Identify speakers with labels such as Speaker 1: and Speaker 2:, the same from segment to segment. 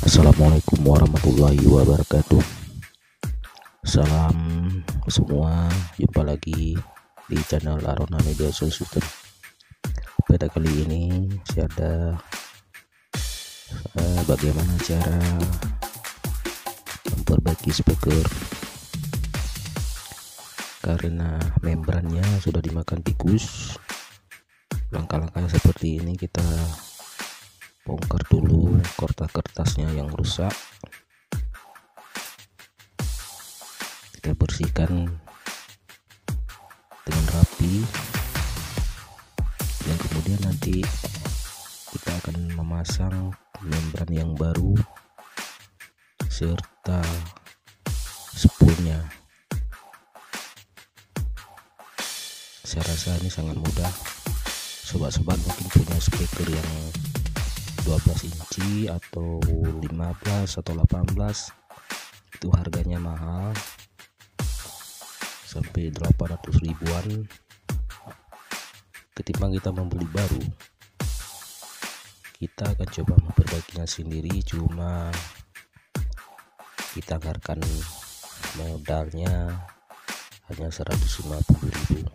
Speaker 1: Assalamualaikum warahmatullahi wabarakatuh. Salam semua, jumpa lagi di channel Arona Media Solution. Pada kali ini saya ada bagaimana cara memperbaiki speaker karena membrannya sudah dimakan tikus. Langkah-langkahnya seperti ini: kita bongkar dulu kertas-kertasnya yang rusak, kita bersihkan dengan rapi, dan kemudian nanti kita akan memasang membran yang baru serta spoolnya. Saya rasa ini sangat mudah. Sobat-sobat mungkin punya speaker yang 12 inci atau 15 atau 18, itu harganya mahal sampai 800 ribuan ketimbang kita membeli baru. Kita akan coba memperbaikinya sendiri, cuma kita anggarkan modalnya hanya 150.000.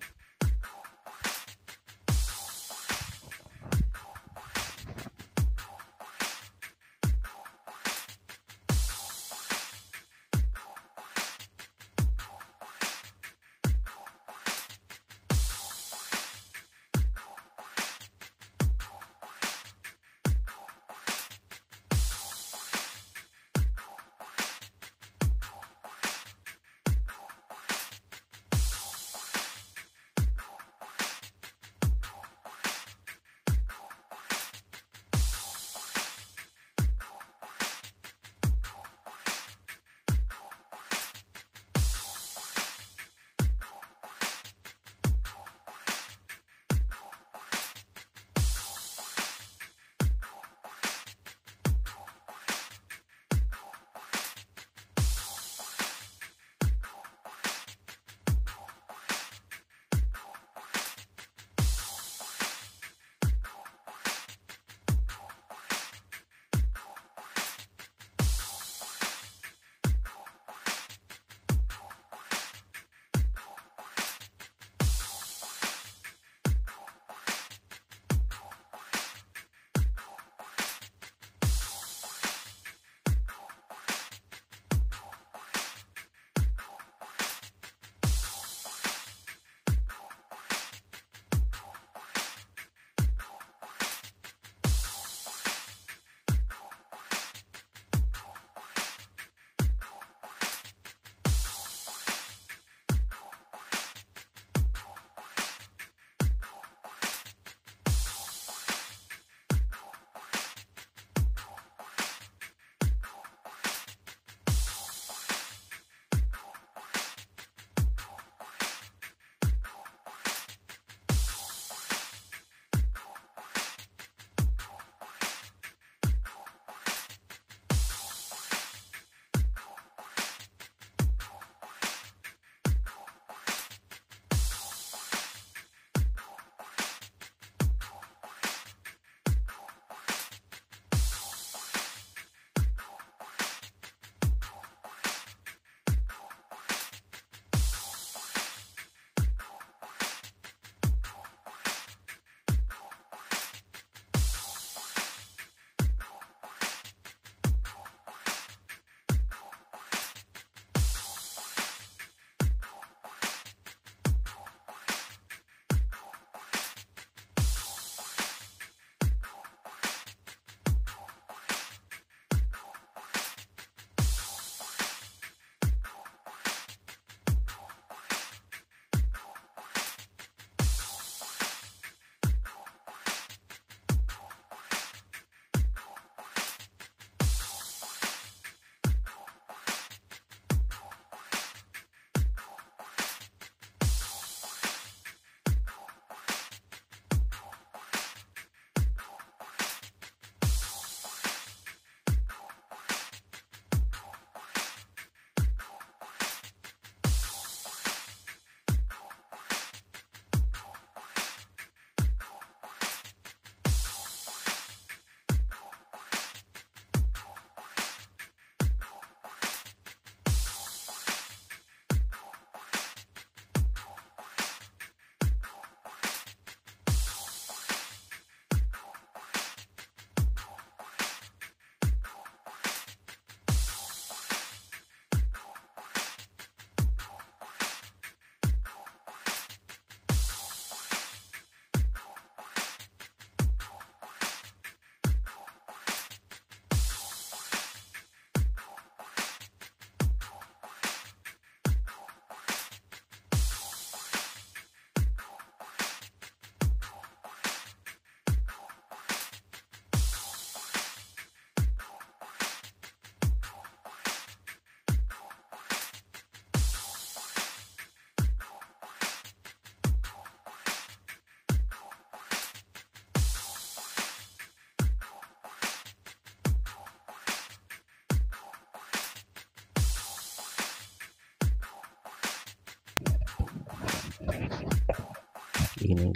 Speaker 1: ini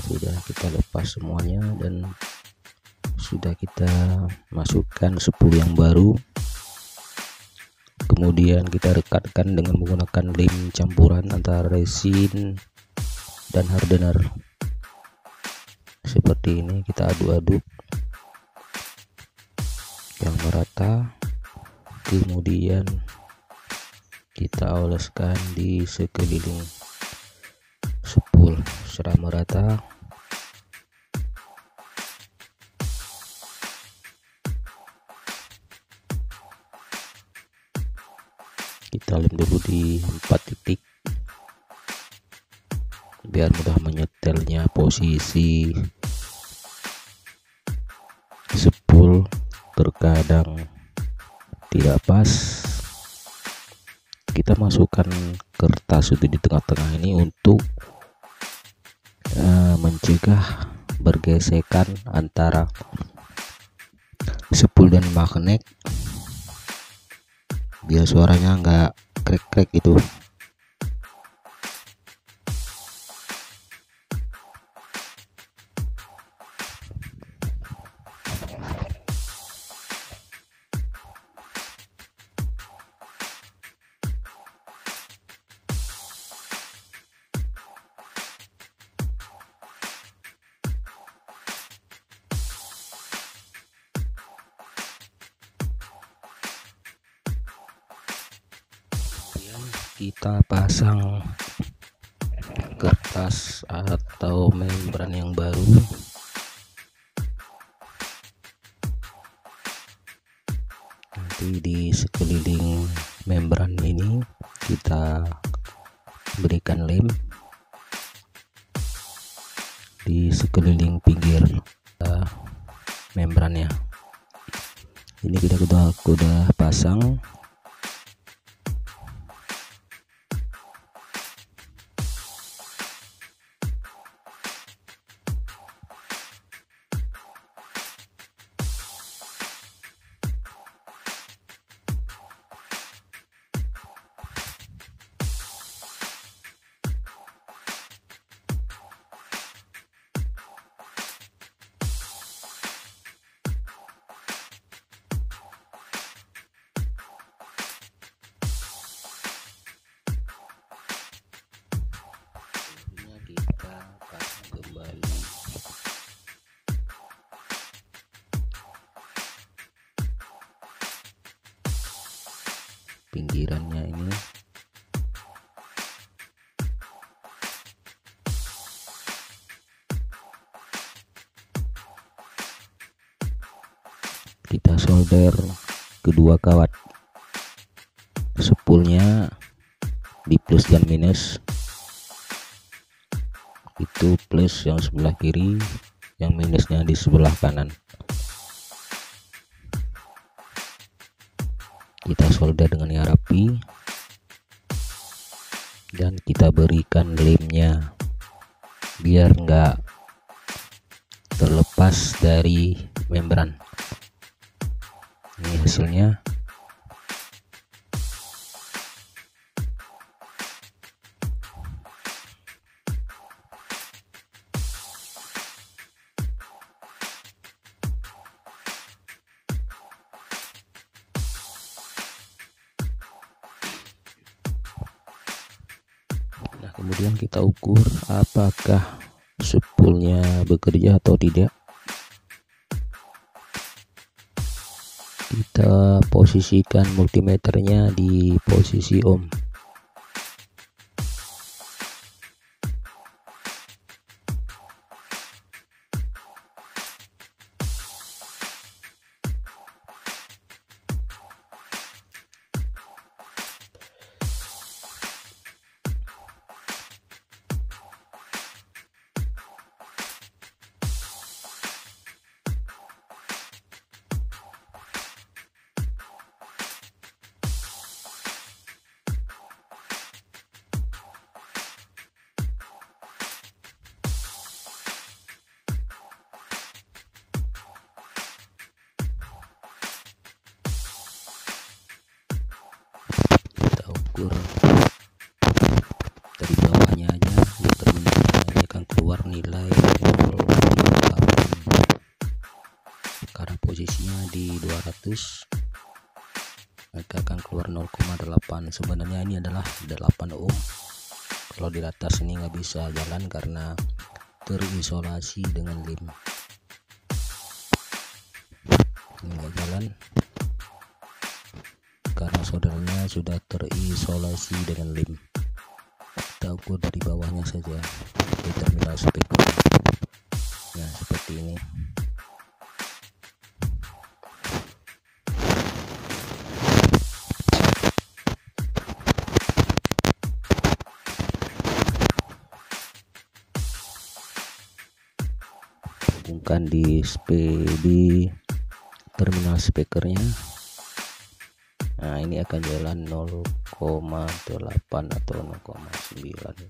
Speaker 1: sudah kita lepas semuanya dan sudah kita masukkan spool yang baru. Kemudian kita rekatkan dengan menggunakan lem campuran antara resin dan hardener. Seperti ini, kita aduk-aduk yang merata, kemudian kita oleskan di sekeliling spool secara merata. Kita lem dulu di 4 titik biar mudah menyetelnya. Posisi spool terkadang tidak pas, kita masukkan kertas itu di tengah-tengah ini untuk mencegah bergesekan antara spool dan magnet, biar suaranya nggak krek-krek itu. Kita pasang kertas atau membran yang baru. Nanti di sekeliling membran ini kita berikan lem di sekeliling pinggir membrannya. Ini kita udah pasang. Kita pasang kembali pinggirannya ini. Kita solder kedua kawat spoolnya di plus dan minus. Itu plus yang sebelah kiri, yang minusnya di sebelah kanan. Kita solder dengan yang rapi dan kita berikan lemnya biar enggak terlepas dari membran. Ini hasilnya. Nah, kemudian kita ukur apakah spoolnya bekerja atau tidak. Kita posisikan multimeternya di posisi ohm. 200, maka akan keluar 0,8. Sebenarnya ini adalah 8 ohm. Kalau di atas ini nggak bisa jalan karena terisolasi dengan lem. Ini nggak jalan karena soldernya sudah terisolasi dengan lem. Kita ukur dari bawahnya saja di terminal speaker. Nah, seperti ini. Hubungkan di terminal speakernya. Nah, ini akan jalan 0,8 atau 0,9.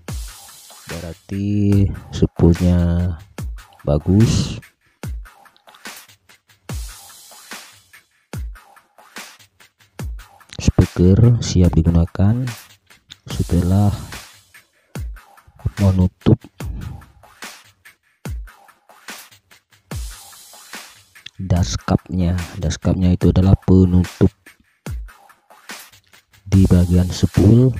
Speaker 1: Berarti spoolnya bagus. Speaker siap digunakan setelah menutup dashcapnya. Dashcapnya itu adalah penutup di bagian spool.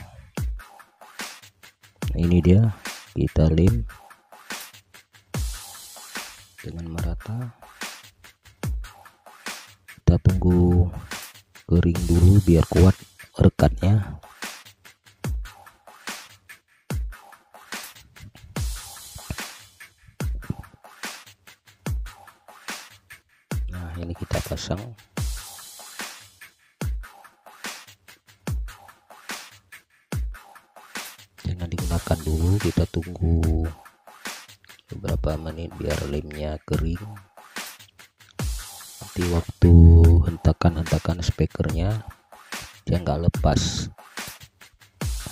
Speaker 1: Ini dia, kita lem dengan merata. Kita tunggu kering dulu biar kuat rekatnya. Nah, ini kita pasang. Jangan digunakan dulu, kita tunggu beberapa menit biar lemnya kering. Nanti waktu hentakan speakernya dia nggak lepas.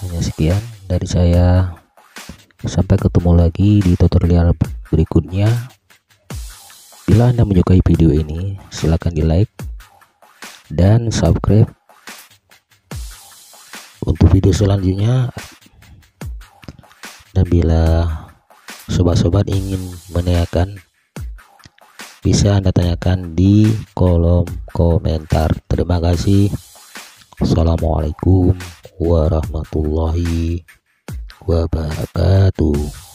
Speaker 1: Hanya sekian dari saya, sampai ketemu lagi di tutorial berikutnya. Bila Anda menyukai video ini, silahkan di like dan subscribe untuk video selanjutnya. Dan bila sobat-sobat ingin menanyakan, bisa Anda tanyakan di kolom komentar. Terima kasih. Assalamualaikum warahmatullahi wabarakatuh.